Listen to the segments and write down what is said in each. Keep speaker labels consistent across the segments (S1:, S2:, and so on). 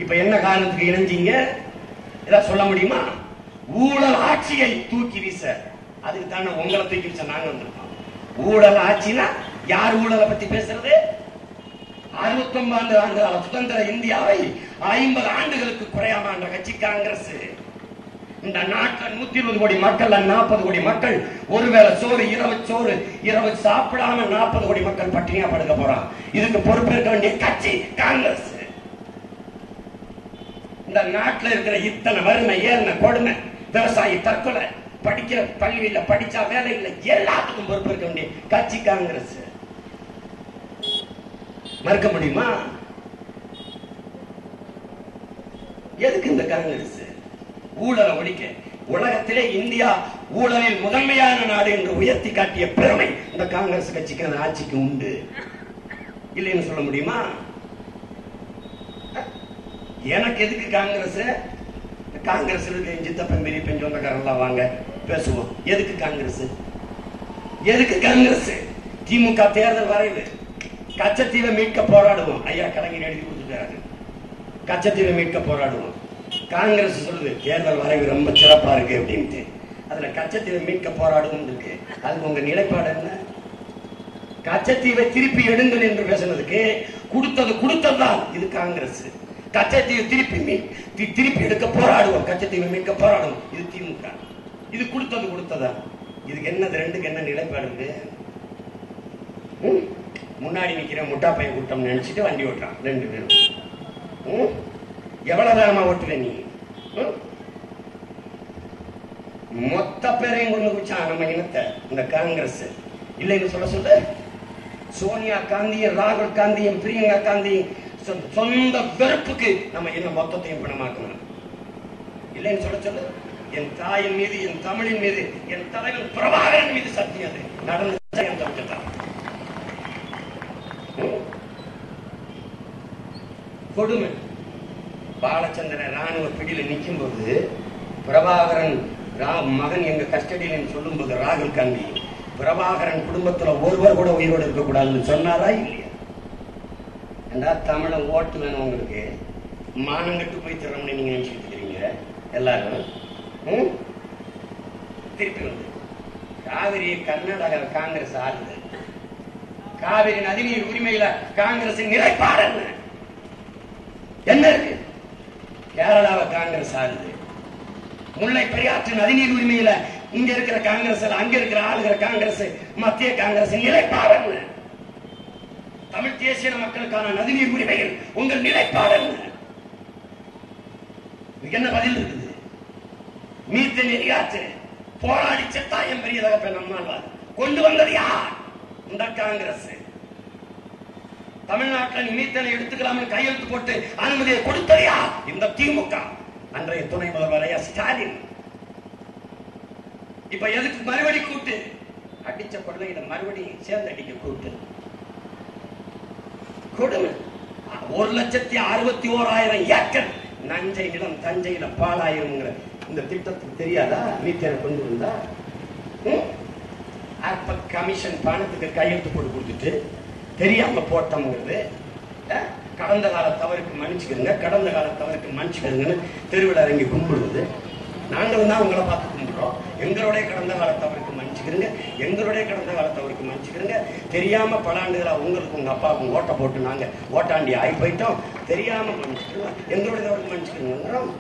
S1: இப்ப என்ன காரணத்துக்கு இணைஞ்சீங்க? ஏதாவது சொல்ல முடியுமா? ஊழல் ஆட்சியை தூக்கி வீச. அதுக்கு தானே உங்களை தூக்கி வீச நாங்க வந்திருக்கோம். ஊழல் ஆட்சினா யார் ஊழலை பத்தி பேசுறது? 69 ஆண்டு கால சுதந்திர இந்தியாவை 50 ஆண்டுகளுக்கு குறையாம ஆண்ட கட்சி காங்கிரஸ். இந்த நாட்டில் 120 கோடி மக்கள், 40 கோடி மக்கள் ஒருவேளை சோறு, இரவு சாப்பிடாம 40 கோடி மக்கள் பட்டினியா படுக்க போறான். இதுக்கு பொறுப்பேற்க வேண்டிய கட்சி காங்கிரஸ். இந்த நாட்டில் இருக்கிற இத்தனை வறுமை, ஏழ்மை, கொடுமை, விவசாயி தற்கொலை, படிக்கிற பள்ளியில படிச்சா வேலை இல்லை, எல்லாத்துக்கும் பொறுப்பேற்க வேண்டிய கட்சி காங்கிரஸ். மறுக்க முடியுமா? எதுக்கு இந்த காங்கிரஸ்? ஊழலை ஒழிக்க. உலகத்திலே இந்தியா ஊழலில் முதன்மையான நாடு என்று உயர்த்தி காட்டிய பெருமை இந்த காங்கிரஸ் கட்சிக்கு, அந்த ஆட்சிக்கு உண்டு. இல்லைன்னு சொல்ல முடியுமா? எனக்கு எதுக்கு காங்கிரஸ்? காங்கிரஸ் சித்தப்பன் பெரிய பெண் சொந்தக்காரங்களாம் வாங்க பேசுவோம். எதுக்கு காங்கிரஸ்? எதுக்கு காங்கிரஸ்? திமுக தேர்தல் வரைவு கச்சத்தீவை மீட்க போராடுவோம். ஐயா கலைஞர் எழுதி கொடுத்துட்டாரு, கச்சத்தீவை மீட்க போராடுவோம். காங்கிரஸ் சொல்லுது தேர்தல் வரைவு ரொம்ப சிறப்பா இருக்கு அப்படின்ட்டு. அதுல கச்சத்தீவை மீட்க போராடுவோம் இருக்கு. அதுக்கு உங்க நிலைப்பாடு என்ன? கச்சத்தீவை திருப்பி எடுங்கள் என்று பேசுனதுக்கு கொடுத்ததுதான் இது காங்கிரஸ். கச்சத்தீவை திருப்பி எடுக்க போராடுவோம், கச்சத்தீவை மீட்க போராடுவோம் இது திமுக. இது கொடுத்ததா? இதுக்கு என்னது? ரெண்டுக்கு என்ன நிலைப்பாடு இருக்கு? முன்னாடி நிக்கிற முட்டா பையன் கூட்டம் நினைச்சிட்டு வண்டி ஓட்டுறான் 2 பேரும். எவ்வளவு வேகமா ஓட்டுற நீ? மொத்த பேரையும் கொண்டு குச்சான் நம்ம இனத்தை இந்த காங்கிரஸ். இல்லைன்னு சொல்ல சோனியா காந்தியும் ராகுல் காந்தியும் பிரியங்கா காந்தியும் சொந்த வெறுப்புக்கு நம்ம என்ன மொத்தத்தையும் பணமாக்கணும். இல்லைன்னு சொல்ல என் தாயின் மீது, என் தமிழின் மீது, என் தலைவன் பிரபாகரன் மீது சத்தியம். அது நடந்து கொடுமை. பாலச்சந்திரன் ராணுவ பிடியில நிற்கும் போது பிரபாகரன் மகன் எங்க கஸ்டடியில் சொல்லும் போது ராகுல் காந்தி பிரபாகரன் குடும்பத்துல ஒருவர் கூட உயிரோடு இருக்க கூடாதுன்னு சொன்னாரா இல்லையா? தமிழ ஓட்டு வேணும் உங்களுக்கு, மானங்கட்டு போய் தரணும்னு நீங்க நினைச்சிட்டு இருக்கிறீங்க எல்லாரும். திருப்பி வந்து காவிரி கர்நாடக காங்கிரஸ் ஆளுது. காவிரி நதிநீர் உரிமையில காங்கிரஸ் நிலைப்பாடு என்ன இருக்கு? கேரளாவை காங்கிரஸ் ஆளுது. முல்லை பெரியாற்று நதிநீர் உரிமையில இங்க இருக்கிற காங்கிரஸ், அங்க இருக்கிற ஆளுகிற காங்கிரஸ், மத்திய காங்கிரஸ் நிலைப்பாடு என்ன? தமிழ் தேசிய மக்களுக்கான நதிநீர் உரிமையில் உங்கள் நிலைப்பாடு என்ன? பதில் இருக்குது. மீத்த நெறியாற்று போராடி செத்தாயம் பெரியதாக நம்மால் கொண்டு வந்தது யார்? இந்த காங்கிரஸ். தமிழ்நாட்டில் மீத்தனை எடுத்துக்கலாம் கையெழுத்து போட்டு அனுமதியை கொடுத்தது யார்? இந்த திமுக. அன்றைய துணை முதல்வர் ஸ்டாலின். இப்ப எதுக்கு மறுபடி கூட்டு? அடிச்ச கொள்ளையில மறுபடியும் சேர்ந்து அடிக்க கூட்டு. கொடுமை. 1,61,000 ஏக்கர் நஞ்சை நிலம் தஞ்சையில பாலாயிருங்கிற இந்த திட்டத்துக்கு தெரியாதா? மீத்தனை கொண்டு வந்தா அப்ப கமிஷன் பணத்துக்கு கையெழுத்து போட்டு கொடுத்துட்டு தெரியாம போட்டோம்ங்கிறது. கடந்த கால தவறுக்கு மன்னிச்சுக்கிறங்க, கடந்த கால தவறுக்கு மன்னிச்சுக்கிறங்கன்னு தெருவில் இறங்கி கும்பிடுவது. நாங்களும் தான் உங்களை பார்த்து கும்பிடுறோம். எங்களுடைய கடந்த கால தவறுக்கு மன்னிச்சுக்கிறங்க, எங்களுடைய கடந்த கால தவறுக்கு மன்னிச்சுக்கிறங்க. தெரியாம பல ஆண்டுகளா உங்களுக்கு உங்க அப்பாவுக்கும் ஓட்ட போட்டு நாங்க ஓட்டாண்டி ஆகி போயிட்டோம், தெரியாம மன்னிச்சுக்கிறோம், எங்களுடைய தவறுக்கு மன்னிச்சுக்கிறோம்.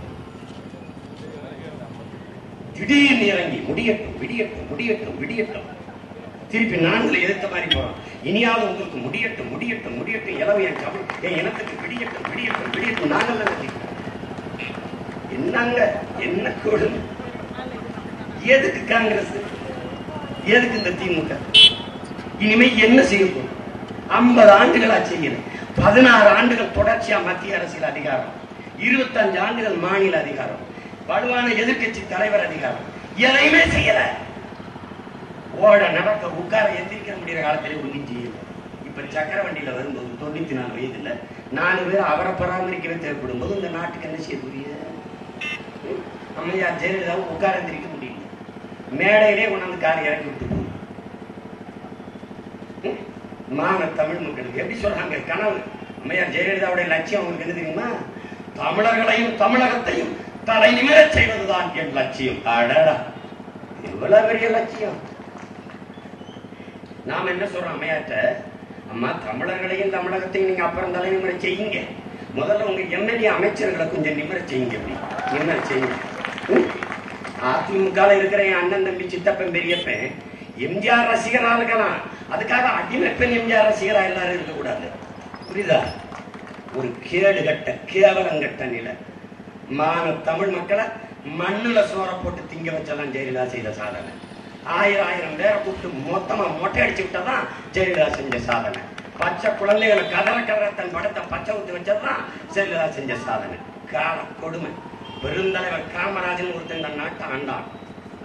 S1: திடீர்னு இறங்கி முடியட்டும் விடியட்டும் முடியட்டும் விடியட்டும் திருப்பி நான்குல எதிர்த்த மாதிரி போறோம். இனியாவது உங்களுக்கு முடியட்டும் முடியட்டும் முடியட்டும், இளவு என் தமிழ் என் இனத்துக்கு விடியட்டும் விடியட்டும் விடியட்டும். நாங்கள் என்னங்க என்ன கொடுமை? எதுக்கு காங்கிரஸ்? எதுக்கு இந்த திமுக? இனிமே என்ன செய்யும்? 50 ஆண்டுகளா செய்யல. 16 ஆண்டுகள் தொடர்ச்சியா மத்திய அரசியல் அதிகாரம், 25 ஆண்டுகள் மாநில அதிகாரம், வலுவான எதிர்கட்சி தலைவர் அதிகாரம், எதையுமே செய்யல. ஓட நடக்க உட்கார எந்திரிக்க முடிகிற காலத்திலே ஒன்றும் செய்யல. இப்ப சக்கர வண்டியில வரும்போது 94 வயதுல 4 பேர் அவரை பராமரிக்கவே தேவைப்படும் போது இந்த நாட்டுக்கு என்ன செய்ய புரிய? அம்மையார் ஜெயலலிதாவும் உட்கார எந்திரிக்க முடியல, மேடையிலே கொண்டாந்து காரை இறக்கி விட்டு போகுது. மான தமிழ் மக்களுக்கு எப்படி சொல்றாங்க கனவு? அம்மையார் ஜெயலலிதாவுடைய லட்சியம் அவங்களுக்கு என்ன தெரியுமா? தமிழர்களையும் தமிழகத்தையும் தலை நிமிரச் செய்வதுதான் என் லட்சியம். அடடா, எவ்வளவு பெரிய லட்சியம்! நாம என்ன சொல்றோம் அம்மையாட்ட, அம்மா தமிழர்களையும் தமிழகத்தையும் நீங்க அப்புறம் தலை நிமிர செய்யுங்க, முதல்ல உங்க எம்எல்ஏ அமைச்சர்களை கொஞ்சம் நிமிர செய்யுங்க. நிமிர செய்யுங்க. அதிமுக இருக்கிற என் அண்ணன் தம்பி சித்தப்பன் பெரியப்பன் எம்ஜிஆர் ரசிகரா இருக்கலாம், அதுக்காக அடிமைப்பெண் எம்ஜிஆர் ரசிகரா எல்லாரும் இருக்கக்கூடாது. புரியுதா? ஒரு கேடு கட்ட கேவலங்கட்ட நிலை. தமிழ் மக்களை மண்ணுல சோற போட்டு திங்க வச்செல்லாம் ஜெயலலிதா செய்த சாதனை. 1000 பேரை கூப்பிட்டு மொத்தமா மொட்டை அடிச்சு விட்டதான் ஜெயலலிதா செஞ்ச சாதனை. பச்சை குழந்தைகளை கதற தன் படத்தை பச்சை ஊத்தி வச்சதுதான் ஜெயலலிதா செஞ்ச சாதனை. கால கொடுமை. பெருந்தலைவர் காமராஜன் ஒருத்தன் இந்த நாட்டை ஆண்டான்.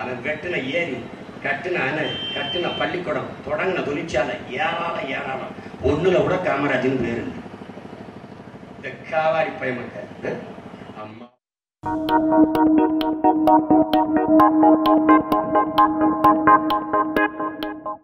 S1: அவன் வெட்டின ஏரி, கட்டின அணை, கட்டின பள்ளிக்கூடம், தொடங்கின தொழிற்சாலை ஏராளம். ஒண்ணுல கூட காமராஜன் பேரு. இந்த காவாரி பயமக்க அம்மா